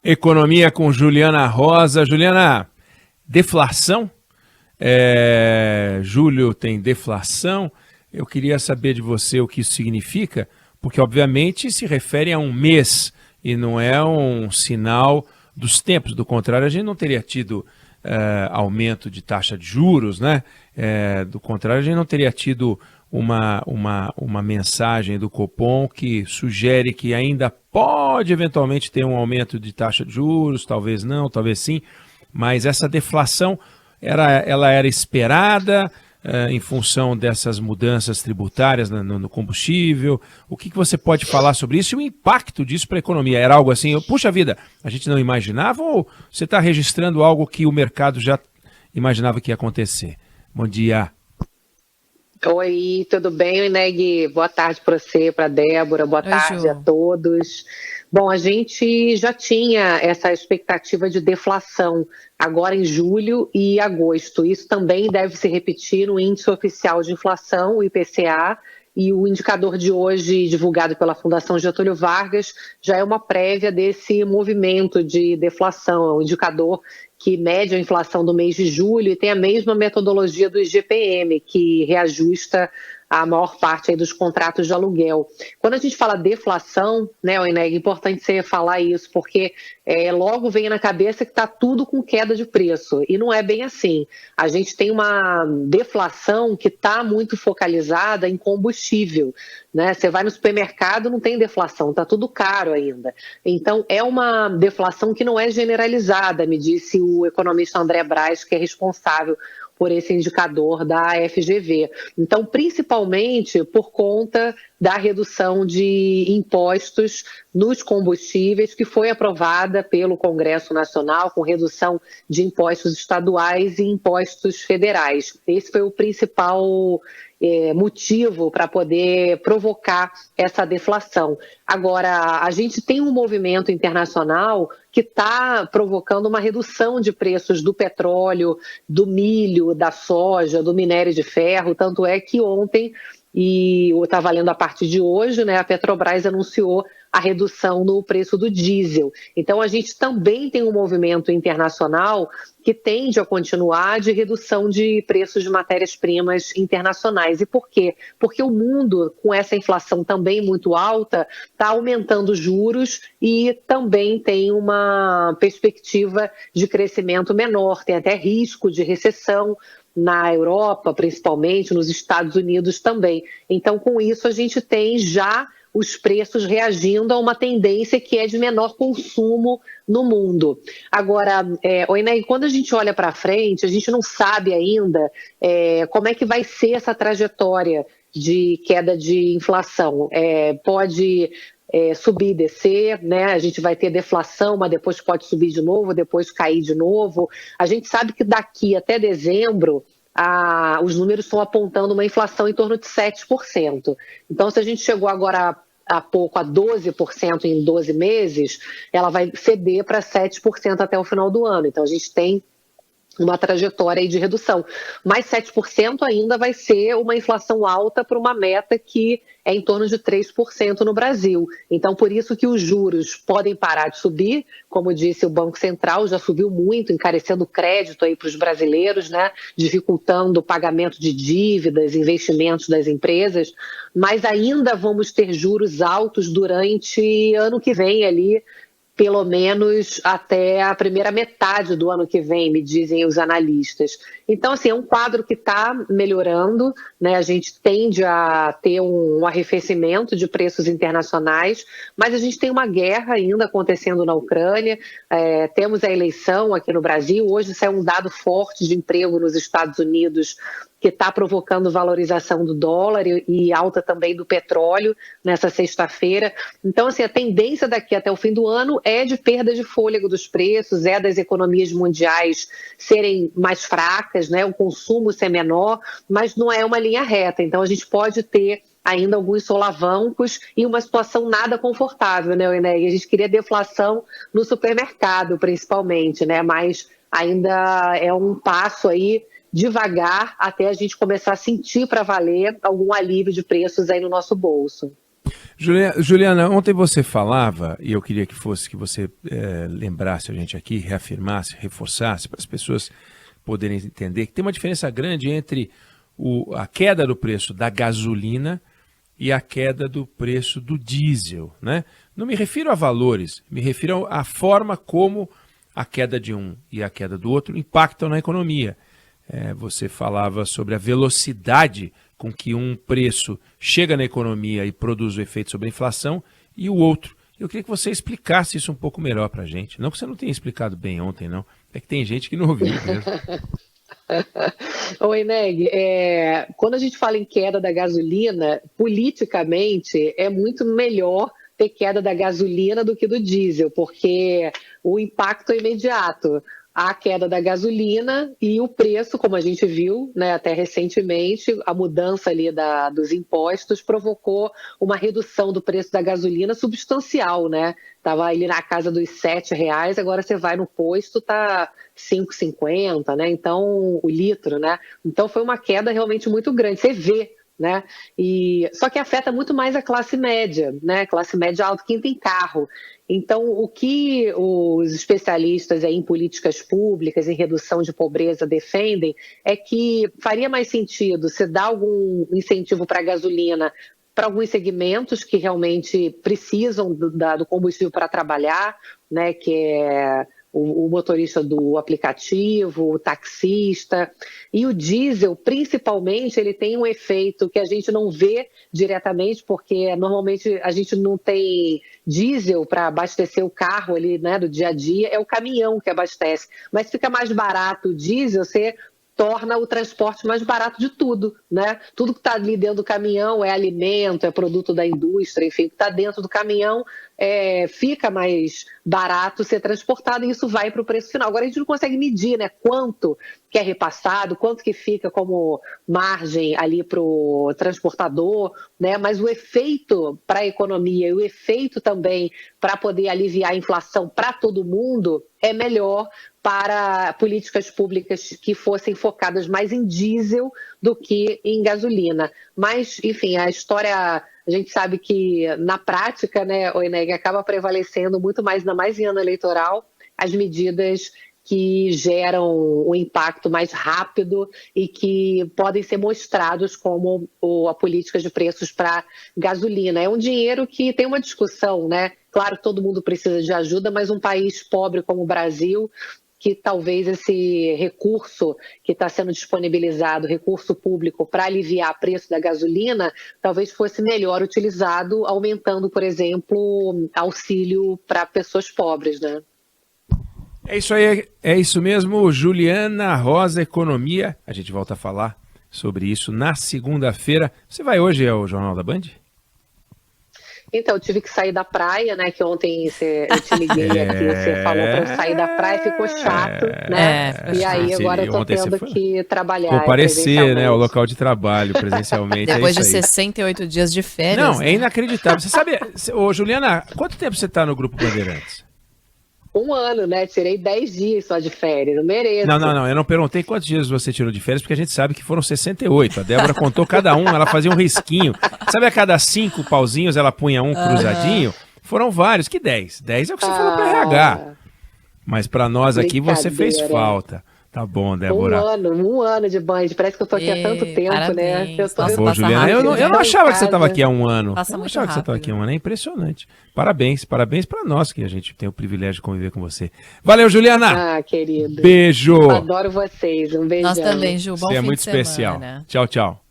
Economia com Juliana Rosa. Juliana, deflação? Julho tem deflação. Eu queria saber de você o que isso significa, porque obviamente se refere a um mês e não é um sinal dos tempos. Do contrário, a gente não teria tido aumento de taxa de juros, né? Do contrário, a gente não teria tido uma mensagem do Copom que sugere que ainda pode eventualmente ter um aumento de taxa de juros, talvez não, talvez sim, mas essa deflação ela era esperada em função dessas mudanças tributárias no combustível. O que você pode falar sobre isso e o impacto disso para a economia? Era algo assim, puxa vida, a gente não imaginava ou você está registrando algo que o mercado já imaginava que ia acontecer? Bom dia. Oi, tudo bem, Neg? Boa tarde para você, para a Débora, boa tarde a todos. Bom, a gente já tinha essa expectativa de deflação agora em julho e agosto. Isso também deve se repetir no índice oficial de inflação, o IPCA, e o indicador de hoje, divulgado pela Fundação Getúlio Vargas, já é uma prévia desse movimento de deflação. É um indicador que mede a inflação do mês de julho e tem a mesma metodologia do IGPM, que reajusta a maior parte aí dos contratos de aluguel. Quando a gente fala deflação, né, Oineg, é importante você falar isso, porque logo vem na cabeça que está tudo com queda de preço, e não é bem assim. A gente tem uma deflação que está muito focalizada em combustível, né? Você vai no supermercado, não tem deflação, está tudo caro ainda. Então, é uma deflação que não é generalizada, me disse o economista André Braz, que é responsável por esse indicador da FGV. Então, principalmente por conta da redução de impostos nos combustíveis, que foi aprovada pelo Congresso Nacional, com redução de impostos estaduais e impostos federais. Esse foi o principal motivo para poder provocar essa deflação. Agora, a gente tem um movimento internacional que está provocando uma redução de preços do petróleo, do milho, da soja, do minério de ferro, tanto é que ontem, e está valendo a partir de hoje, né, a Petrobras anunciou a redução no preço do diesel. Então, a gente também tem um movimento internacional que tende a continuar de redução de preços de matérias-primas internacionais. E por quê? Porque o mundo, com essa inflação também muito alta, está aumentando juros e também tem uma perspectiva de crescimento menor, tem até risco de recessão na Europa, principalmente, nos Estados Unidos também. Então, com isso, a gente tem já os preços reagindo a uma tendência que é de menor consumo no mundo. Agora, Oinei, quando a gente olha para frente, a gente não sabe ainda como é que vai ser essa trajetória de queda de inflação. Pode subir e descer, né? A gente vai ter deflação, mas depois pode subir de novo, depois cair de novo. A gente sabe que daqui até dezembro os números estão apontando uma inflação em torno de 7%. Então, se a gente chegou agora há pouco a 12% em 12 meses, ela vai ceder para 7% até o final do ano. Então, a gente tem uma trajetória aí de redução. Mas 7% ainda vai ser uma inflação alta para uma meta que é em torno de 3% no Brasil. Então, por isso que os juros podem parar de subir, como disse o Banco Central, já subiu muito, encarecendo o crédito aí para os brasileiros, né? Dificultando o pagamento de dívidas, investimentos das empresas, mas ainda vamos ter juros altos durante ano que vem ali, pelo menos até a primeira metade do ano que vem, me dizem os analistas. Então, assim, é um quadro que está melhorando, né? A gente tende a ter um arrefecimento de preços internacionais, mas a gente tem uma guerra ainda acontecendo na Ucrânia, temos a eleição aqui no Brasil, hoje saiu um dado forte de emprego nos Estados Unidos, que está provocando valorização do dólar e alta também do petróleo nessa sexta-feira. Então, assim, a tendência daqui até o fim do ano é de perda de fôlego dos preços, é das economias mundiais serem mais fracas, né, o consumo ser menor, mas não é uma linha reta. Então, a gente pode ter ainda alguns solavancos e uma situação nada confortável, né, Enéia? A gente queria deflação no supermercado, principalmente, né, mas ainda é um passo aí devagar até a gente começar a sentir para valer algum alívio de preços aí no nosso bolso. Juliana, ontem você falava, e eu queria que você lembrasse a gente aqui, reafirmasse, reforçasse, para as pessoas poderem entender que tem uma diferença grande entre a queda do preço da gasolina e a queda do preço do diesel, né? Não me refiro a valores, me refiro à forma como a queda de um e a queda do outro impactam na economia. Você falava sobre a velocidade com que um preço chega na economia e produz o efeito sobre a inflação e o outro. Eu queria que você explicasse isso um pouco melhor para a gente. Não que você não tenha explicado bem ontem, não. É que tem gente que não ouviu mesmo. Oi, Neg. Quando a gente fala em queda da gasolina, politicamente é muito melhor ter queda da gasolina do que do diesel, porque o impacto é imediato. A queda da gasolina e o preço, como a gente viu, né, até recentemente, a mudança ali dos impostos provocou uma redução do preço da gasolina substancial, né? Estava ali na casa dos R$7, agora você vai no posto, tá R$5,50, né? Então, o litro, né? Então foi uma queda realmente muito grande. Você vê, né? Só que afeta muito mais a classe média, né? Classe média alta, quem tem carro. Então, o que os especialistas aí em políticas públicas, em redução de pobreza, defendem é que faria mais sentido se dar algum incentivo para a gasolina para alguns segmentos que realmente precisam do combustível para trabalhar, né? Que é o motorista do aplicativo, o taxista. E o diesel, principalmente, ele tem um efeito que a gente não vê diretamente, porque normalmente a gente não tem diesel para abastecer o carro ali, né, do dia a dia, é o caminhão que abastece. Mas fica mais barato o diesel, você torna o transporte mais barato de tudo, né? Tudo que está ali dentro do caminhão é alimento, é produto da indústria, enfim, que está dentro do caminhão fica mais barato ser transportado e isso vai para o preço final. Agora a gente não consegue medir, né? Quanto que é repassado, quanto que fica como margem ali para o transportador, né? Mas o efeito para a economia e o efeito também para poder aliviar a inflação para todo mundo é melhor para políticas públicas que fossem focadas mais em diesel do que em gasolina. Mas, enfim, a história, a gente sabe que na prática, né, o Eneg acaba prevalecendo muito mais, ainda mais em ano eleitoral, as medidas que geram um impacto mais rápido e que podem ser mostrados como a política de preços para gasolina. É um dinheiro que tem uma discussão, né? Claro que todo mundo precisa de ajuda, mas um país pobre como o Brasil, que talvez esse recurso que está sendo disponibilizado, recurso público para aliviar o preço da gasolina, talvez fosse melhor utilizado aumentando, por exemplo, auxílio para pessoas pobres, né? É isso aí, é isso mesmo, Juliana Rosa, Economia. A gente volta a falar sobre isso na segunda-feira. Você vai hoje ao Jornal da Band? Então, eu tive que sair da praia, né? Que ontem eu te liguei aqui, você falou para eu sair da praia, ficou chato, né? E aí agora eu tô tendo que trabalhar. Comparecer, né? Ao local de trabalho, presencialmente. Depois de 68 dias de férias. Não, é inacreditável. Você sabe, Juliana, quanto tempo você está no Grupo Bandeirantes? 1 ano, né? Tirei 10 dias só de férias, não mereço. Não, eu não perguntei quantos dias você tirou de férias, porque a gente sabe que foram 68. A Débora contou cada um, ela fazia um risquinho. Sabe, a cada 5 pauzinhos ela punha um cruzadinho? Foram vários, que 10? 10 é o que você falou para RH. Mas para nós aqui você fez falta. Tá bom, Débora. 1 ano de Band. Parece que eu tô aqui há tanto tempo, parabéns. né? Eu tô Boa, Juliana. Eu não achava que você estava aqui há 1 ano. Passa eu não muito achava que você estava aqui há 1 ano. É impressionante. Parabéns para nós que a gente tem o privilégio de conviver com você. Valeu, Juliana. Ah, querido. Beijo. Adoro vocês. Um beijão. Nós também, Ju. Bom você fim é muito de semana. especial. Tchau, tchau.